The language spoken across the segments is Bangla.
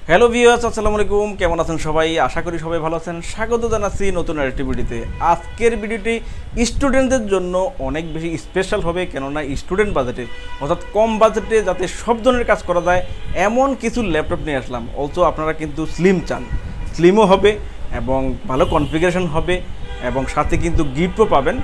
হ্যালো ভিউয়ার্স, আসসালামু আলাইকুম। কেমন আছেন সবাই? আশা করি সবাই ভালো আছেন। স্বাগত জানাচ্ছি নতুন আরেকটি ভিডিওতে। আজকের ভিডিওটি স্টুডেন্টদের জন্য অনেক বেশি স্পেশাল হবে, কেননা স্টুডেন্ট বাজেটে অর্থাৎ কম বাজেটে যাতে সব ধরনের কাজ করা যায় এমন কিছু ল্যাপটপ নিয়ে আসলাম। অলসো আপনারা কিন্তু স্লিম চান, স্লিমও হবে এবং ভালো কনফিগারেশন হবে এবং সাথে কিন্তু গিফটও পাবেন।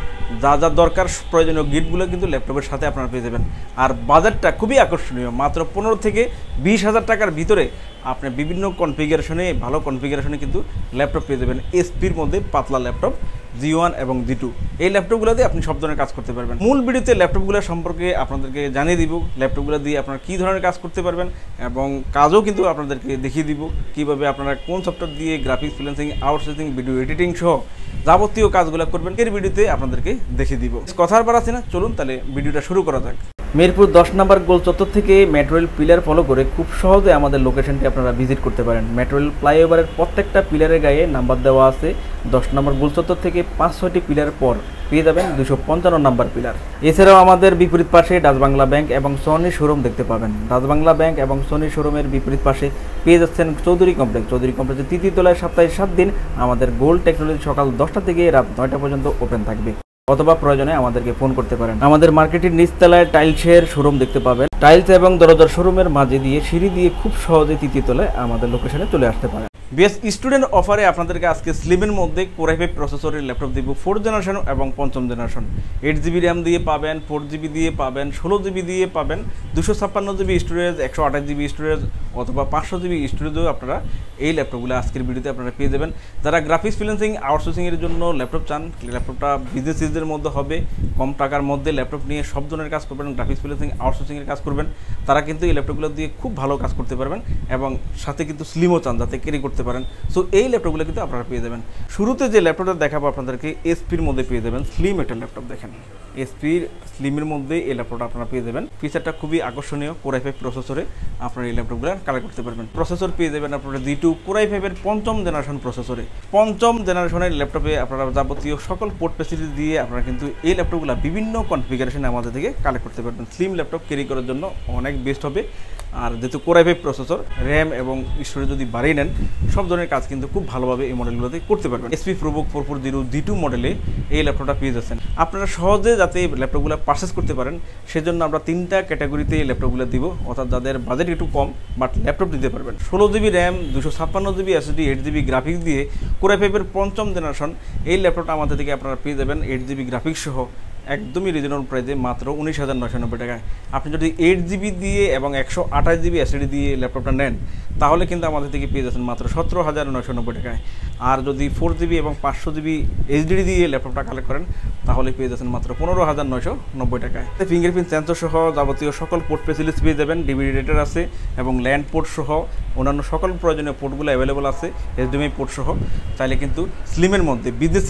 যা যা দরকার প্রয়োজনীয় গিফটগুলো কিন্তু ল্যাপটপের সাথে আপনারা পেয়ে যাবেন। আর বাজেটটা খুবই আকর্ষণীয়, মাত্র 15 থেকে 20,000 টাকার ভিতরে আপনি বিভিন্ন কনফিগারেশনে ভালো কনফিগারেশনে কিন্তু ল্যাপটপ পেয়ে যাবেন। এসপির মধ্যে পাতলা ল্যাপটপ G1 এবং G2 এই ল্যাপটপগুলোতে আপনি সব ধরনের কাজ করতে পারবেন। মূল ভিডিওতে ল্যাপটপগুলো সম্পর্কে আপনাদেরকে জানিয়ে দিব, ল্যাপটপগুলো দিয়ে আপনারা কী ধরনের কাজ করতে পারবেন এবং কাজও কিন্তু আপনাদেরকে দেখিয়ে দিব কীভাবে আপনারা কোন সফটওয়্যার দিয়ে graphics freelancing, outsourcing, video editing সহ যাবতীয় কাজগুলো করবেন এর ভিডিওতে আপনাদেরকে দেখিয়ে দিব। কথার বার আছে না, চলুন তাহলে ভিডিওটা শুরু করা যাক। মিরপুর 10 নম্বর গোল চত্বর থেকে মেট্রো রেল পিলার ফলো করে খুব সহজে আমাদের লোকেশনটি আপনারা ভিজিট করতে পারেন। মেট্রো রেল ফ্লাইওভারের প্রত্যেকটা পিলারের গায়ে নাম্বার দেওয়া আছে। 10 নম্বর গোল চত্বর থেকে 5-6টি পিলার পর পেয়ে যাবেন 255 নম্বর পিলার। এছাড়াও আমাদের বিপরীত পাশে ডাচ বাংলা ব্যাংক এবং সনি শোরুম দেখতে পাবেন। ডাচ বাংলা ব্যাংক এবং সনি শোরুমের বিপরীত পাশে পেয়ে যাচ্ছেন চৌধুরী কমপ্লেক্স। চৌধুরী কমপ্লেক্সের 3য় তলায় সপ্তাহে 7 দিন আমাদের গোল্ড টেকনোলজি সকাল 10টা থেকে রাত 9টা পর্যন্ত ওপেন থাকবে, অথবা প্রয়োজনে আমাদেরকে ফোন করতে পারেন। আমাদের মার্কেটের নিচতলায় টাইলসের শোরুম দেখতে পাবেন। টাইলস এবং দরজার শোরুমের মাঝে দিয়ে সিঁড়ি দিয়ে খুব সহজে 3য় তলায় আমাদের লোকেশনে চলে আসতে পারেন। বেস্ট স্টুডেন্ট অফারে আপনাদেরকে আজকে স্লিমের মধ্যে কোর i5 প্রসেসরের ল্যাপটপ দিব 4th জেনারেশন এবং 5ম জেনারেশন। 8GB র্যাম দিয়ে পাবেন, 4GB দিয়ে পাবেন, 16GB দিয়ে পাবেন, 256GB স্টোরেজ, 128GB স্টোরেজ অথবা 500GB স্টোরেজও আপনারা এই ল্যাপটপগুলো আজকের ভিডিওতে আপনারা পেয়ে যাবেন। যারা গ্রাফিক্স ফ্রিল্যান্সিং, আউটসোর্সিংয়ের জন্য ল্যাপটপ চান, ল্যাপটপটা বিজনেস ইউজের মধ্যে হবে, কম টাকার মধ্যে ল্যাপটপ নিয়ে সব ধরনের কাজ করবেন, গ্রাফিক্স ফ্রিল্যান্সিং, আউটসোর্সিংয়ের কাজ করবেন, তারা কিন্তু এই ল্যাপটপগুলো দিয়ে খুব ভালো কাজ করতে পারবেন এবং সাথে কিন্তু স্লিমও চান যাতে ক্যারি করতে পারেন। সো এই ল্যাপটপগুলো কিন্তু আপনারা পেয়ে যাবেন। শুরুতে যে ল্যাপটপটা দেখাবো আপনাদেরকে এসপির মধ্যে পেয়ে যাবেন স্লিম একটা ল্যাপটপ। দেখেন এসপির স্লিমের মধ্যে এই ল্যাপটপটা আপনারা পেয়ে যাবেন। ফিচারটা খুবই আকর্ষণীয়, কোর i5 প্রসেসরে আপনারা এই ল্যাপটপগুলো কালেক্ট করতে পারবেন। প্রসেসর পেয়ে যাবেন আপনারা G2 কোর i5 এর 5ম জেনারেশন প্রসেসরে। 5ম জেনারেশনের ল্যাপটপে আপনারা যাবতীয় সকল পোর্ট ফ্যাসিলিটি দিয়ে আপনারা কিন্তু এই ল্যাপটপগুলো বিভিন্ন কনফিগারেশনে আমাদের থেকে কালেক্ট করতে পারবেন। স্লিম ল্যাপটপ ক্যারি করার জন্য অনেক বেস্ট হবে। আর যেহেতু কোর i5 প্রসেসর, র্যাম এবং স্টোরেজ যদি বাড়িয়ে নেন সব ধরনের কাজ কিন্তু খুব ভালোভাবে এই মডেলগুলোতে করতে পারবেন। SP ProBook 440 G2 মডেলে এই ল্যাপটপটা পেয়ে যাচ্ছেন। আপনারা সহজে যাতে এই ল্যাপটপগুলো পারচেস করতে পারেন সেজন্য আমরা 3টা ক্যাটাগরিতে এই ল্যাপটপগুলো দিব, অর্থাৎ যাদের বাজেট একটু কম বাট ল্যাপটপ দিতে পারবেন। 16GB RAM, 256GB SSD, 8GB graphics দিয়ে কোর i5 এর 5ম জেনারেশন এই ল্যাপটপটা আমাদের থেকে আপনারা পেয়ে যাবেন 8GB গ্রাফিক্স সহ একদমই রিজনেবল প্রাইসে মাত্র 19,990 টাকায়। আপনি যদি 8GB দিয়ে এবং 128GB SSD দিয়ে ল্যাপটপটা নেন তাহলে কিন্তু আমাদের থেকে পেয়ে যাচ্ছেন মাত্র 17,990 টাকায়। আর যদি 4GB এবং 500GB HDD দিয়ে ল্যাপটপটা কালেক্ট করেন তাহলে পেয়ে যাচ্ছেন মাত্র 15,990 টাকায়। ফিঙ্গারপ্রিন্ট সেন্সর সহ যাবতীয় সকল পোর্ট ফ্যাসিলিটিস পেয়ে যাবেন। ডিভিডি রেটার আছে এবং ল্যান্ড পোর্ট সহ অন্যান্য সকল প্রয়োজনীয় পোর্টগুলো অ্যাভেলেবল আছে, HDMI পোর্ট সহ। তাইলে কিন্তু স্লিমের মধ্যে business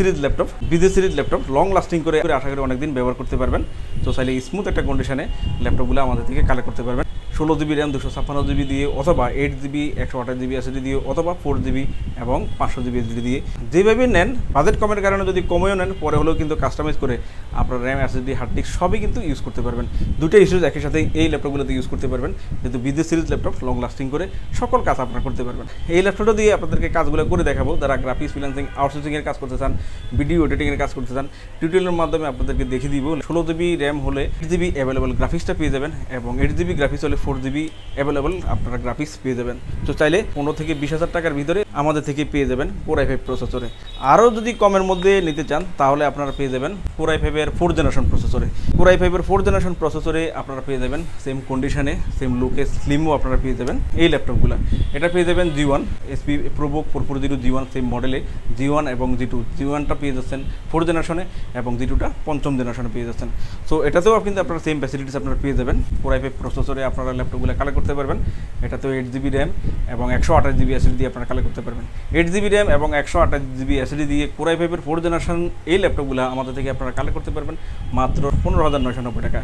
series laptop long lasting করে আশা করি অনেকদিন ব্যবহার করতে পারবেন। তো চাইলে স্মুথ একটা কন্ডিশনে ল্যাপটপগুলো আমাদের থেকে কালেক্ট করতে পারবেন। 16GB র্যাম, 256GB দিয়ে অথবা 8GB 128GB SSD দিয়ে অথবা 4GB এবং 500GB SSD দিয়ে যেভাবে নেন, বাজেট কমের কারণে যদি কমেও নেন পরে হলেও কিন্তু কাস্টমাইজ করে আপনার র্যাম, SSD, হার্ড ডিস্ক সবই কিন্তু ইউজ করতে পারবেন। দুটো ইস্যুজ একই সাথে এই ল্যাপটপগুলোতে ইউজ করতে পারবেন, যেহেতু business series laptop long lasting করে সকল কাজ আপনারা করতে পারবেন। এই ল্যাপটপটা দিয়ে আপনাদেরকে কাজগুলো করে দেখাবো। যারা গ্রাফিক্স ফ্রিল্যান্সিং, আউটসোর্সিংয়ের কাজ করতে চান, ভিডিও এডিটিংয়ের কাজ করতে চান, টিউটোরিয়ালের মাধ্যমে আপনাদেরকে দেখিয়ে দিব। 16GB র্যাম হলে 8GB অ্যাভেলেবল গ্রাফিক্সটা পেয়ে যাবেন এবং 8GB গ্রাফিক্স হলে 4GB অ্যাভেলেবল আপনারা গ্রাফিক্স পেয়ে যাবেন। তো চাইলে 15 থেকে 20,000 টাকার ভিতরে আমাদের থেকে পেয়ে যাবেন কোর i5 প্রসেসরে। আরও যদি কমের মধ্যে নিতে চান তাহলে আপনারা পেয়ে যাবেন কোর i5 এর 4th জেনারেশন প্রসেসরে। কোর i5 এর 4th জেনারেশন প্রসেসরে আপনারা পেয়ে যাবেন সেম কন্ডিশনে, সেম লুকে, স্লিমও আপনারা পেয়ে যাবেন এই ল্যাপটপগুলো। এটা পেয়ে যাবেন G1 SP ProBook 440 G1 same মডেলে G1 এবং G2। G1টা পেয়ে যাচ্ছেন 4th জেনারেশনে এবং G2টা 5ম জেনারেশনে পেয়ে যাচ্ছেন। সো এটাতেও কিন্তু আপনারা সেম ফ্যাসিলিটিস আপনারা পেয়ে যাবেন। কোর i5 প্রসেসরে আপনারা ল্যাপটপগুলো কালেক্ট করতে পারবেন। এটাতেও 8GB র্যাম এবং 128GB SSD দিয়ে আপনারা কালেক্ট করতে পারবেন। 8GB র্যাম এবং 128GB SSD দিয়ে কোর i5 এর 4th জেনারেশন এই ল্যাপটপগুলো আমাদের থেকে আপনারা কালেক্ট করতে পারবেন মাত্র 15,990 টাকা।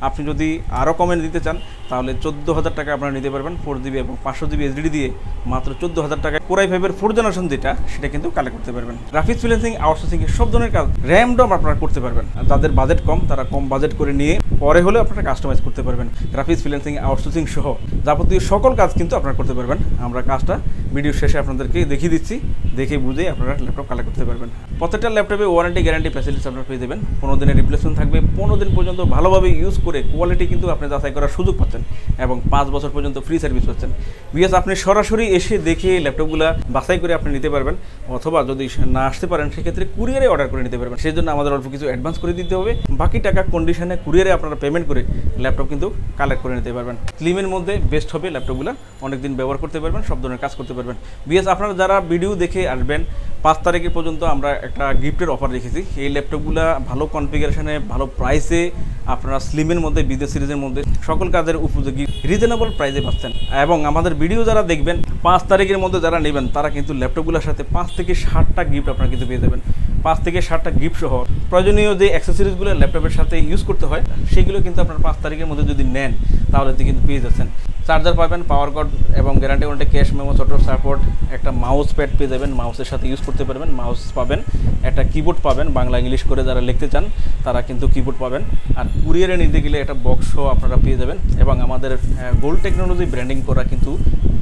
আপনি যদি আরও কমে দিতে চান তাহলে 14,000 টাকা আপনারা নিতে পারবেন 4GB এবং 500GB SSD দিয়ে মাত্র 14,000 টাকা কোর i5 এর 4th জেনারেশন যেটা সেটা কিন্তু কালেক্ট করতে পারবেন। গ্রাফিক্স ফ্রিল্যান্সিং, আউটসোর্সিং সব ধরনের কাজ র্যাম ডম আপনারা করতে পারবেন। যাদের বাজেট কম তারা কম বাজেট করে নিয়ে পরে হলে আপনারা কাস্টমাইজ করতে পারবেন। গ্রাফিক্স, ফ্রিল্যান্সিং, আউটসোর্সিং সহ যাবতীয় সকল কাজ কিন্তু আপনারা করতে পারবেন। আমরা কাজটা ভিডিও শেষে আপনাদেরকে দেখিয়ে দিচ্ছি, দেখে বুঝে আপনারা ল্যাপটপ কালেক্ট করতে পারবেন। প্রত্যেকটা ল্যাপটপে ওয়ারেন্টি, গ্যারান্টি, ফ্যাসিলিটিস আপনারা পেয়ে যাবেন। 15 দিনের রিপ্লেসমেন্ট থাকবে। 15 দিন পর্যন্ত ভালোভাবে ইউজ করে কোয়ালিটি কিন্তু আপনি যাচাই করার সুযোগ পাচ্ছেন এবং 5 বছর পর্যন্ত ফ্রি সার্ভিস পাচ্ছেন। বিকজ আপনি সরাসরি এসে দেখে ল্যাপটপগুলো বাছাই করে আপনি নিতে পারবেন, অথবা যদি না আসতে পারেন সেক্ষেত্রে কুরিয়ারে অর্ডার করে নিতে পারবেন। সেই জন্য আমাদের অল্প কিছু অ্যাডভান্স করে দিতে হবে, বাকি টাকা কন্ডিশনে কুরিয়ারে আপনারা পেমেন্ট করে ল্যাপটপ কিন্তু কালেক্ট করে নিতে পারবেন। স্লিমের মধ্যে বেস্ট হবে ল্যাপটপগুলো, অনেকদিন ব্যবহার করতে পারবেন, সব ধরনের কাজ করতে পারবেন। বিকজ আপনারা যারা ভিডিও দেখে আসবেন 5 তারিখের পর্যন্ত আমরা একটা গিফটের অফার রেখেছি। এই ল্যাপটপগুলো ভালো কনফিগারেশনে, ভালো প্রাইসে আপনারা স্লিমের মধ্যে, বিজনেস সিরিজের মধ্যে সকল কাজের উপযোগী রিজনেবল প্রাইসে পাচ্ছেন। এবং আমাদের ভিডিও যারা দেখবেন 5 তারিখের মধ্যে যারা নেবেন তারা কিন্তু ল্যাপটপগুলোর সাথে 5 থেকে 60টা গিফট আপনারা কিন্তু পেয়ে যাবেন। 5 থেকে 60টা গিফট সহ প্রয়োজনীয় যে অ্যাক্সেসরিজগুলো ল্যাপটপের সাথে ইউজ করতে হয় সেগুলো কিন্তু আপনারা 5 তারিখের মধ্যে যদি নেন তাহলে কিন্তু পেয়ে যাচ্ছেন। চার্জার পাবেন, পাওয়ার কর্ড এবং গ্যারান্টি ওয়ারেন্টি, ক্যাশ মেমো, ছোটো সাপোর্ট, একটা মাউস প্যাড পেয়ে যাবেন, মাউসের সাথে ইউজ করতে পারবেন। মাউস পাবেন, একটা কিবোর্ড পাবেন, বাংলা ইংলিশ করে যারা লিখতে চান তারা কিন্তু কিবোর্ড পাবেন। আর কুরিয়ারে নিতে গেলে একটা বক্সও আপনারা পেয়ে যাবেন। এবং আমাদের গোল্ড টেকনোলজি ব্র্যান্ডিং করা কিন্তু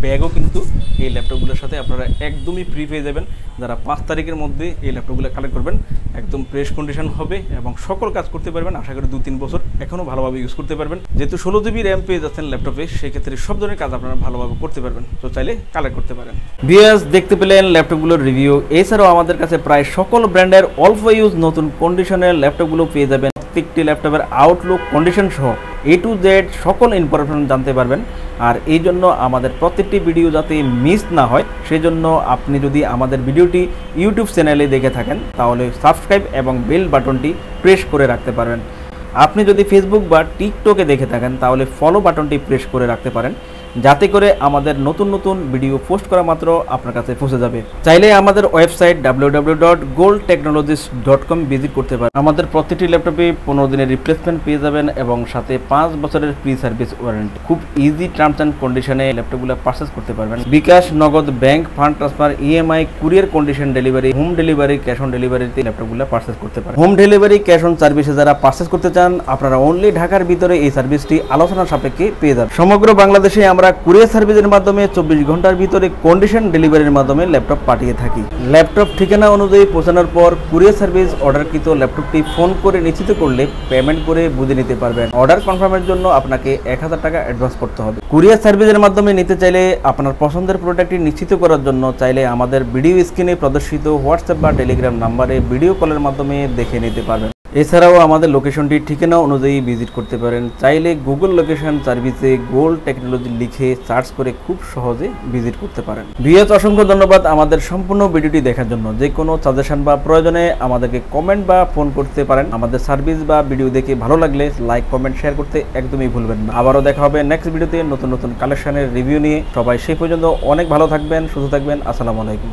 ব্যাগও কিন্তু এই ল্যাপটপগুলোর সাথে আপনারা একদমই ফ্রি পেয়ে যাবেন। যারা 5 তারিখের মধ্যে এই ল্যাপটপগুলো কালেক্ট করবেন একদম ফ্রেশ কন্ডিশন হবে এবং সকল কাজ করতে পারবেন। আশা করি 2-3 বছর এখনও ভালোভাবে ইউজ করতে পারবেন। যেহেতু 16 GB র্যাম পেয়ে যাচ্ছেন ল্যাপটপে, সেক্ষেত্রে সব ধরনের কাজ আপনারা ভালোভাবে করতে পারবেন, তো চাইলে কালেক্ট করতে পারেন। ভিউয়ার্স, দেখতে পেলেন ল্যাপটপগুলোর রিভিউ। এছাড়াও আমাদের কাছে প্রায় সকল ব্র্যান্ডের অল্প ইউজ নতুন কন্ডিশনের ল্যাপটপগুলো পেয়ে যাবেন। প্রত্যেকটি ল্যাপটপের আউটলুক, কন্ডিশন সহ A to Z সকল ইনফরমেশন জানতে পারবেন। আর এই জন্য আমাদের প্রত্যেকটি ভিডিও যাতে মিস না হয় সেজন্য আপনি যদি আমাদের ভিডিওটি ইউটিউব চ্যানেলে দেখে থাকেন তাহলে সাবস্ক্রাইব এবং বেল বাটনটি প্রেস করে রাখতে পারবেন। আপনি যদি ফেসবুক বা টিকটকে দেখে থাকেন তাহলে ফলো বাটনটি প্রেস করে রাখতে পারেন, যাতে করে আমাদের নতুন নতুন ভিডিও পোস্ট করা মাত্র আপনার কাছে পৌঁছে যাবে। চাইলে আমাদের ওয়েবসাইট www.goldtechnologies.com ভিজিট করতে পারেন। আমাদের প্রত্যেকটি ল্যাপটপে 15 দিনের রিপ্লেসমেন্ট পেয়ে যাবেন এবং সাথে 5 বছরের ফ্রি সার্ভিস ওয়ারেন্টি। খুব ইজি টার্মস অ্যান্ড কন্ডিশনে ল্যাপটপগুলো পারচেস করতে পারবেন। বিকাশ, নগদ, bank, fund transfer, EMI, courier condition delivery, home delivery, cash on ডেলিভারিতে ল্যাপটপগুলো পারচেস করতে পারেন। হোম ডেলিভারি, ক্যাশ অন সার্ভিসে যারা পারচেস করতে চান আপনারা অনলি ঢাকার ভিতরে এই সার্ভিসটি আলোচনা সাপেক্ষে পেয়ে যাবেন। সমগ্র বাংলাদেশে আমরা কুরিয়ার সার্ভিসের মাধ্যমে 24 ঘন্টার ভিতরে কন্ডিশন ডেলিভারির মাধ্যমে ল্যাপটপ পাঠিয়ে থাকি। ল্যাপটপ ঠিকানা অনুযায়ী পৌঁছানোর পর কুরিয়ার সার্ভিস অর্ডারকৃত ল্যাপটপটি ফোন করে নিশ্চিত করলে পেমেন্ট করে বুঝে নিতে পারবেন। অর্ডার কনফার্মের জন্য আপনাকে 1000 টাকা অ্যাডভান্স করতে হবে। কুরিয়ার সার্ভিসের মাধ্যমে নিতে চাইলে আপনার পছন্দের প্রোডাক্টটি নিশ্চিত করার জন্য চাইলে আমাদের ভিডিও স্ক্রিনে প্রদর্শিত হোয়াটসঅ্যাপ বা টেলিগ্রাম নাম্বারে ভিডিও কলের মাধ্যমে দেখে নিতে পারবেন। এছাড়াও আমাদের লোকেশনটি ঠিকানা অনুযায়ী ভিজিট করতে পারেন। চাইলে গুগল লোকেশন সার্ভিসে গোল্ড টেকনোলজি লিখে সার্চ করে খুব সহজে ভিজিট করতে পারেন। ভিউয়ার্স, অসংখ্য ধন্যবাদ আমাদের সম্পূর্ণ ভিডিওটি দেখার জন্য। যে কোনো সাজেশন বা প্রয়োজনে আমাদেরকে কমেন্ট বা ফোন করতে পারেন। আমাদের সার্ভিস বা ভিডিও দেখে ভালো লাগলে লাইক, কমেন্ট, শেয়ার করতে একদমই ভুলবেন না। আবারও দেখা হবে নেক্সট ভিডিওতে নতুন নতুন কালেকশনের রিভিউ নিয়ে। সবাই সেই পর্যন্ত অনেক ভালো থাকবেন, সুস্থ থাকবেন। আসসালামু আলাইকুম।